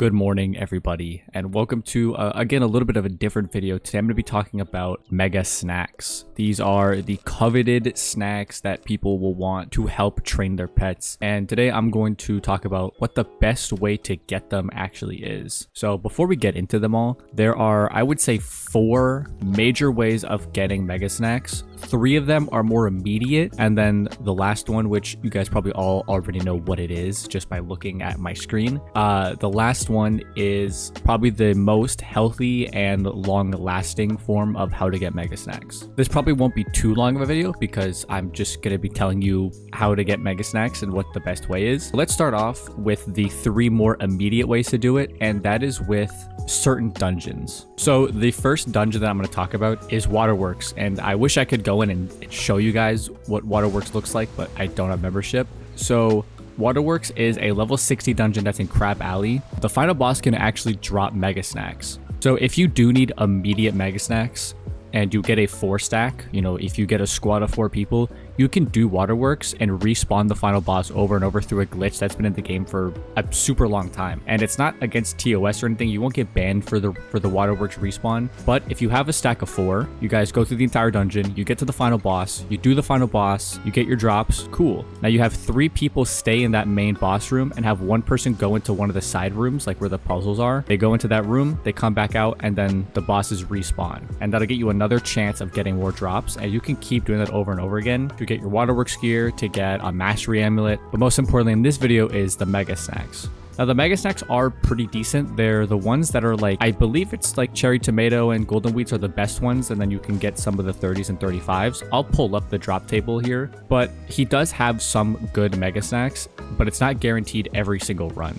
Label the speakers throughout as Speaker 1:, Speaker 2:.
Speaker 1: Good morning, everybody, and welcome to, again, a little bit of a different video. Today I'm going to be talking about mega snacks. These are the coveted snacks that people will want to help train their pets. And today I'm going to talk about what the best way to get them actually is. So before we get into them all, there are, I would say, 4 major ways of getting mega snacks. 3 of them are more immediate, and then the last one, which you guys probably all already know what it is just by looking at my screen. The last one is probably the most healthy and long-lasting form of how to get mega snacks. This probably won't be too long of a video because I'm just going to be telling you how to get mega snacks and what the best way is. Let's start off with the 3 more immediate ways to do it, and that is with certain dungeons. So the first dungeon that I'm going to talk about is Waterworks, and I wish I could go in and show you guys what Waterworks looks like, but I don't have membership. So Waterworks is a level 60 dungeon that's in Crab Alley. The final boss can actually drop mega snacks. So if you do need immediate mega snacks and you get a 4 stack, if you get a squad of 4 people, you can do Waterworks and respawn the final boss over and over through a glitch that's been in the game for a super long time. And it's not against TOS or anything. You won't get banned for the Waterworks respawn. But if you have a stack of 4, you guys go through the entire dungeon, you get to the final boss, you do the final boss, you get your drops, cool. Now you have 3 people stay in that main boss room and have 1 person go into one of the side rooms, like where the puzzles are. They go into that room, they come back out, and then the bosses respawn. And that'll get you another chance of getting more drops. And you can keep doing that over and over again to get your Waterworks gear, to get a mastery amulet, but most importantly in this video is the mega snacks. Now the mega snacks are pretty decent. They're the ones that are like, I believe it's like cherry tomato and golden wheats are the best ones, and then you can get some of the 30s and 35s. I'll pull up the drop table here, but he does have some good mega snacks, but it's not guaranteed every single run.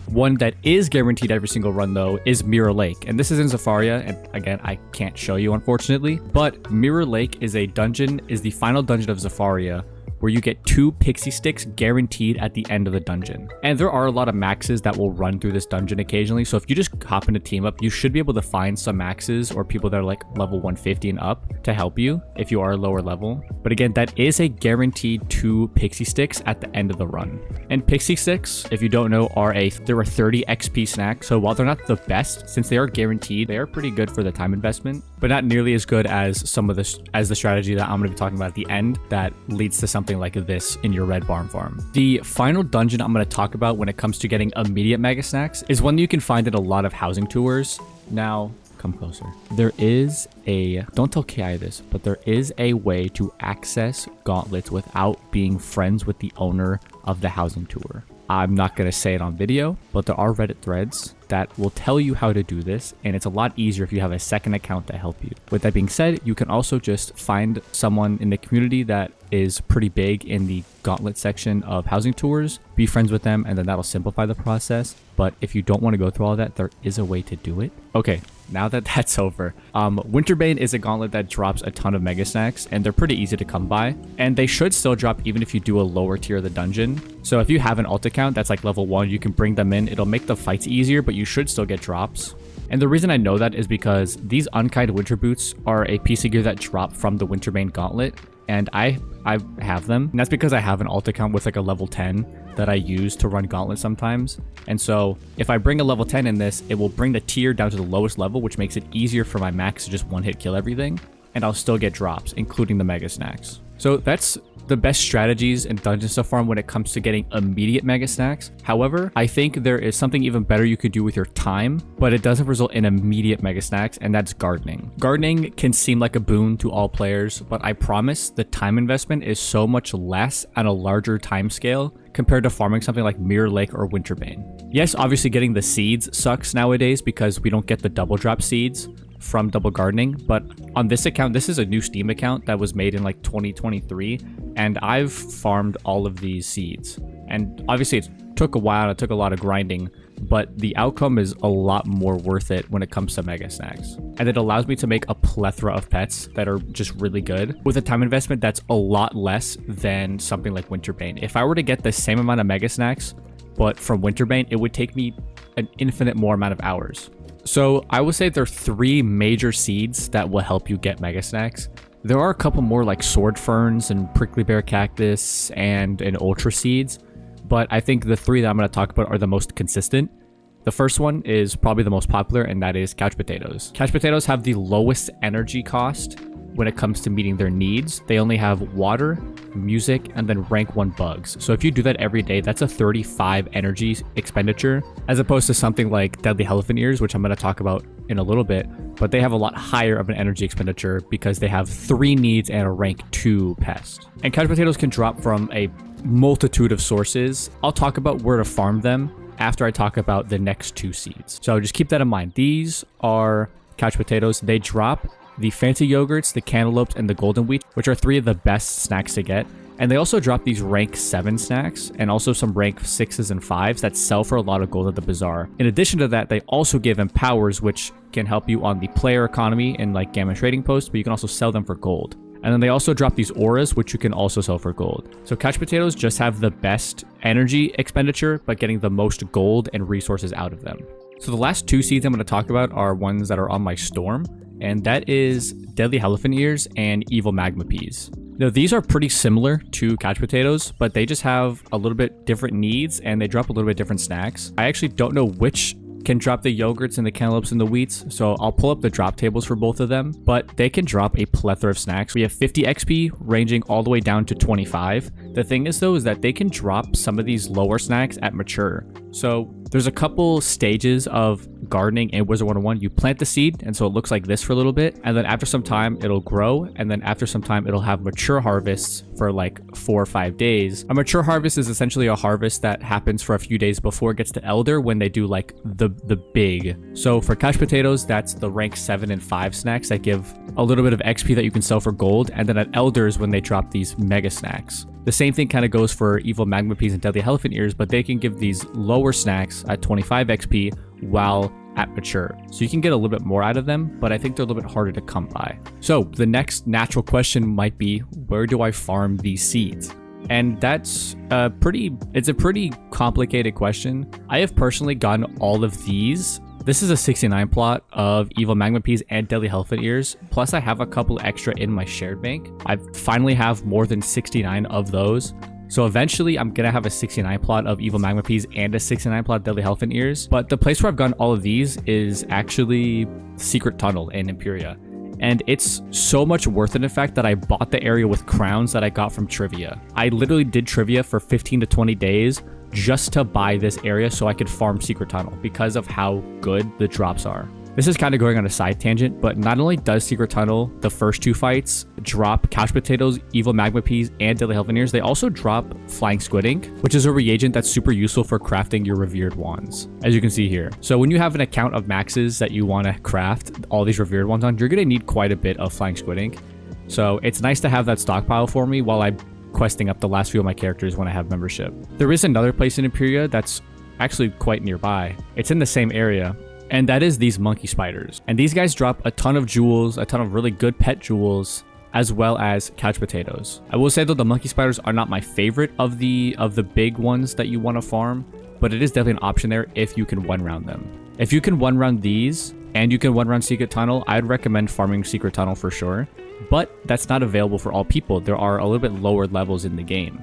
Speaker 1: One that is guaranteed every single run, though, is Mirror Lake. And this is in Zafaria, and again, I can't show you, unfortunately. But Mirror Lake is the final dungeon of Zafaria, where you get 2 pixie sticks guaranteed at the end of the dungeon. And there are a lot of maxes that will run through this dungeon occasionally, so if you just hop into team up, you should be able to find some maxes or people that are like level 150 and up to help you if you are lower level. But again, that is a guaranteed 2 pixie sticks at the end of the run. And pixie sticks, if you don't know, they're a 30 XP snack, so while they're not the best, since they are guaranteed, they are pretty good for the time investment, but not nearly as good as the strategy that I'm going to be talking about at the end that leads to something like this in your red barn farm. The final dungeon I'm going to talk about when it comes to getting immediate mega snacks is one that you can find in a lot of housing tours. Now, come closer. Don't tell KI this, but there is a way to access Gauntlets without being friends with the owner of the housing tour. I'm not going to say it on video, but there are Reddit threads that will tell you how to do this, and it's a lot easier if you have a second account to help you. With that being said, you can also just find someone in the community that is pretty big in the Gauntlet section of housing tours, be friends with them, and then that'll simplify the process. But if you don't want to go through all that, there is a way to do it. Okay, now that that's over, Winterbane is a gauntlet that drops a ton of mega snacks, and they're pretty easy to come by, and they should still drop even if you do a lower tier of the dungeon. So if you have an alt account that's like level 1, you can bring them in. It'll make the fights easier, but you should still get drops. And the reason I know that is because these unkind winter boots are a piece of gear that drop from the Winterbane gauntlet, and I have them, and that's because I have an alt account with like a level 10 that I use to run Gauntlet sometimes. And so if I bring a level 10 in this, it will bring the tier down to the lowest level, which makes it easier for my max to just one-hit kill everything, and I'll still get drops, including the mega snacks. So that's the best strategies in Dungeon so far when it comes to getting immediate mega snacks. However, I think there is something even better you could do with your time, but it doesn't result in immediate mega snacks, and that's gardening. Gardening can seem like a boon to all players, but I promise the time investment is so much less on a larger time scale compared to farming something like Mirror Lake or Winterbane. Yes, obviously getting the seeds sucks nowadays because we don't get the double drop seeds from double gardening, but on this account, this is a new Steam account that was made in like 2023, and I've farmed all of these seeds. And obviously it took a while, it took a lot of grinding, but the outcome is a lot more worth it when it comes to mega snacks. And it allows me to make a plethora of pets that are just really good with a time investment that's a lot less than something like Winterbane. If I were to get the same amount of mega snacks, but from Winterbane, it would take me an infinite more amount of hours. So I would say there are 3 major seeds that will help you get mega snacks. There are a couple more like sword ferns and prickly bear cactus and ultra seeds, but I think the 3 that I'm going to talk about are the most consistent. The first one is probably the most popular, and that is couch potatoes. Couch potatoes have the lowest energy cost when it comes to meeting their needs. They only have water, music, and then rank 1 bugs. So if you do that every day, that's a 35 energy expenditure, as opposed to something like deadly helephant ears, which I'm going to talk about in a little bit, but they have a lot higher of an energy expenditure because they have 3 needs and a rank 2 pest. And couch potatoes can drop from a multitude of sources. I'll talk about where to farm them after I talk about the next 2 seeds. So just keep that in mind. These are couch potatoes. They drop the fancy yogurts, the cantaloupes, and the golden wheat, which are 3 of the best snacks to get. And they also drop these rank 7 snacks and also some rank 6s and 5s that sell for a lot of gold at the bazaar. In addition to that, they also give empowers, which can help you on the player economy in like gamma trading posts, but you can also sell them for gold. And then they also drop these auras, which you can also sell for gold. So couch potatoes just have the best energy expenditure, but getting the most gold and resources out of them. So the last 2 seeds I'm going to talk about are ones that are on my storm, and that is deadly helephant ears and evil magma peas. Now, these are pretty similar to couch potatoes, but they just have a little bit different needs and they drop a little bit different snacks. I actually don't know which can drop the yogurts and the cantaloupes and the wheats, so I'll pull up the drop tables for both of them, but they can drop a plethora of snacks. We have 50 XP ranging all the way down to 25. The thing is though, is that they can drop some of these lower snacks at mature. So there's a couple stages of gardening in Wizard101. You plant the seed, and so it looks like this for a little bit, and then after some time it'll grow, and then after some time it'll have mature harvests for like 4 or 5 days. A mature harvest is essentially a harvest that happens for a few days before it gets to elder, when they do like the big. So for couch potatoes, that's the rank 7 and 5 snacks that give a little bit of XP that you can sell for gold, and then at elders when they drop these mega snacks. The same thing kind of goes for evil magma peas and deadly helephant ears, but they can give these lower snacks at 25 XP while at mature. So you can get a little bit more out of them, but I think they're a little bit harder to come by. So the next natural question might be, where do I farm these seeds? And that's it's a pretty complicated question. I have personally gotten all of these. This is a 69 plot of evil magma peas and deadly helephant ears. Plus I have a couple extra in my shared bank. I finally have more than 69 of those. So eventually I'm going to have a 69 plot of evil magma peas and a 69 plot of deadly helephant ears. But the place where I've gotten all of these is actually Secret Tunnel in Imperia. And it's so much worth it, in fact, that I bought the area with crowns that I got from trivia. I literally did trivia for 15 to 20 days just to buy this area so I could farm Secret Tunnel because of how good the drops are. This is kind of going on a side tangent, but not only does Secret Tunnel, the first 2 fights, drop couch potatoes, evil magma peas, and deadly helephant ears, they also drop flying squid ink, which is a reagent that's super useful for crafting your revered wands, as you can see here. So when you have an account of maxes that you want to craft all these revered wands on, you're going to need quite a bit of flying squid ink. So it's nice to have that stockpile for me while I'm questing up the last few of my characters when I have membership. There is another place in Imperia that's actually quite nearby. It's in the same area, and that is these monkey spiders. And these guys drop a ton of jewels, a ton of really good pet jewels, as well as couch potatoes. I will say though, the monkey spiders are not my favorite of the big ones that you want to farm, but it is definitely an option there if you can 1-round them. If you can 1-round these and you can 1-round Secret Tunnel, I'd recommend farming Secret Tunnel for sure. But that's not available for all people. There are a little bit lower levels in the game.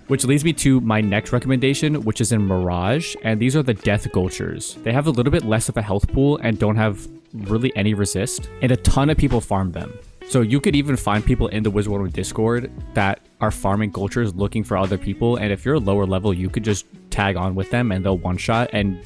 Speaker 1: Which leads me to my next recommendation, which is in Mirage, and these are the Death Gulchers. They have a little bit less of a health pool and don't have really any resist, and a ton of people farm them. So you could even find people in the Wizard101 Discord that are farming Gulchers looking for other people, and if you're a lower level, you could just tag on with them and they'll one-shot, and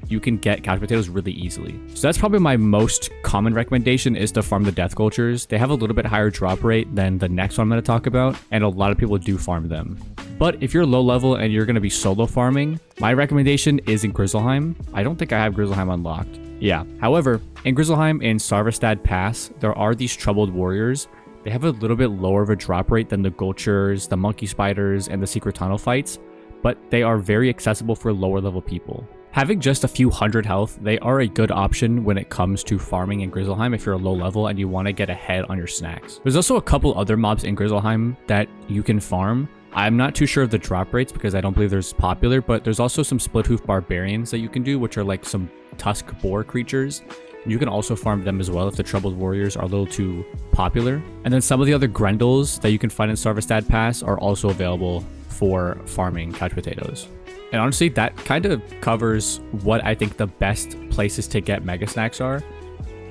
Speaker 1: you can get couch potatoes really easily. So that's probably my most common recommendation, is to farm the Death Gulchers. They have a little bit higher drop rate than the next one I'm going to talk about, and a lot of people do farm them. But if you're low level and you're going to be solo farming, my recommendation is in Grizzleheim. I don't think I have Grizzleheim unlocked. Yeah. However, in Grizzleheim in Sarvastad Pass, there are these troubled warriors. They have a little bit lower of a drop rate than the Gulchers, the monkey spiders, and the Secret Tunnel fights, but they are very accessible for lower level people. Having just a few hundred health, they are a good option when it comes to farming in Grizzleheim if you're a low level and you want to get ahead on your snacks. There's also a couple other mobs in Grizzleheim that you can farm. I'm not too sure of the drop rates because I don't believe they're popular, but there's also some split hoof barbarians that you can do, which are like some tusk boar creatures. You can also farm them as well if the troubled warriors are a little too popular. And then some of the other Grendels that you can find in Sarvastad Pass are also available for farming couch potatoes. And honestly, that kind of covers what I think the best places to get mega snacks are.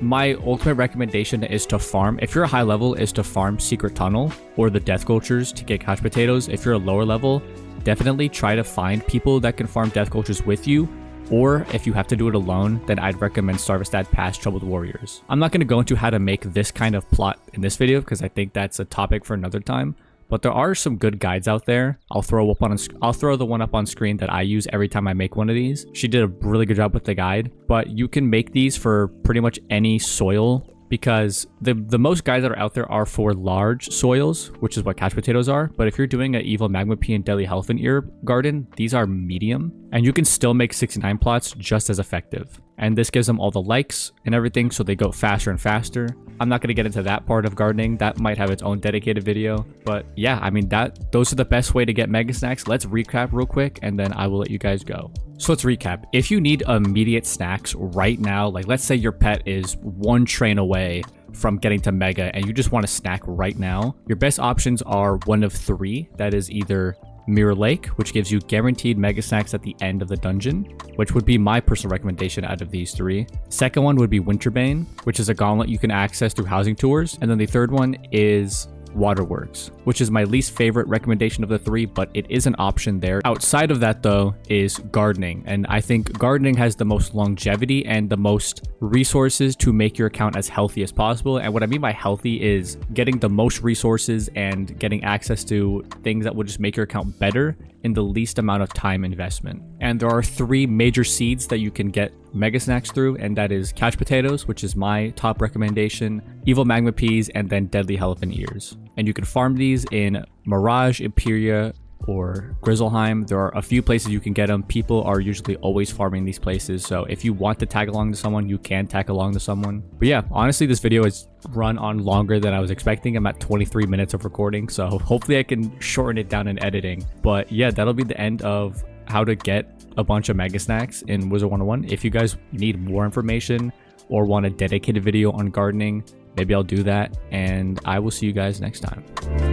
Speaker 1: My ultimate recommendation is to farm. If you're a high level, is to farm Secret Tunnel or the Death Cultures to get couch potatoes. If you're a lower level, definitely try to find people that can farm Death Cultures with you. Or if you have to do it alone, then I'd recommend Starvestad Past Troubled Warriors. I'm not going to go into how to make this kind of plot in this video because I think that's a topic for another time. But there are some good guides out there. I'll throw the one up on screen that I use every time I make one of these. She did a really good job with the guide, but you can make these for pretty much any soil because the most guides that are out there are for large soils, which is what couch potatoes are. But if you're doing an Evil Magma Pea and Deadly Helephant Ear garden, these are medium, and you can still make 69 plots just as effective. And this gives them all the likes and everything, so they go faster and faster. I'm not going to get into that part of gardening. That might have its own dedicated video. But yeah, I mean, those are the best way to get mega snacks. Let's recap real quick, and then I will let you guys go. So let's recap. If you need immediate snacks right now, like let's say your pet is one train away from getting to mega and you just want a snack right now, your best options are one of three. That is either Mirror Lake, which gives you guaranteed mega snacks at the end of the dungeon, which would be my personal recommendation out of these three. Second one would be Winterbane, which is a gauntlet you can access through housing tours. And then the third one is Waterworks, which is my least favorite recommendation of the three, but it is an option there. Outside of that though is gardening, and I think gardening has the most longevity and the most resources to make your account as healthy as possible. And what I mean by healthy is getting the most resources and getting access to things that will just make your account better in the least amount of time investment. And there are three major seeds that you can get mega snacks through, and that is couch potatoes, which is my top recommendation, evil magma peas, and then deadly helephant ears. And you can farm these in Mirage, Imperia, or Grizzleheim. There are a few places you can get them. People are usually always farming these places, so if you want to tag along to someone, you can tag along to someone. But yeah, honestly, this video is run on longer than I was expecting. I'm at 23 minutes of recording, so hopefully I can shorten it down in editing. But yeah, that'll be the end of how to get a bunch of mega snacks in Wizard101. If you guys need more information or want a dedicated video on gardening, maybe I'll do that, and I will see you guys next time.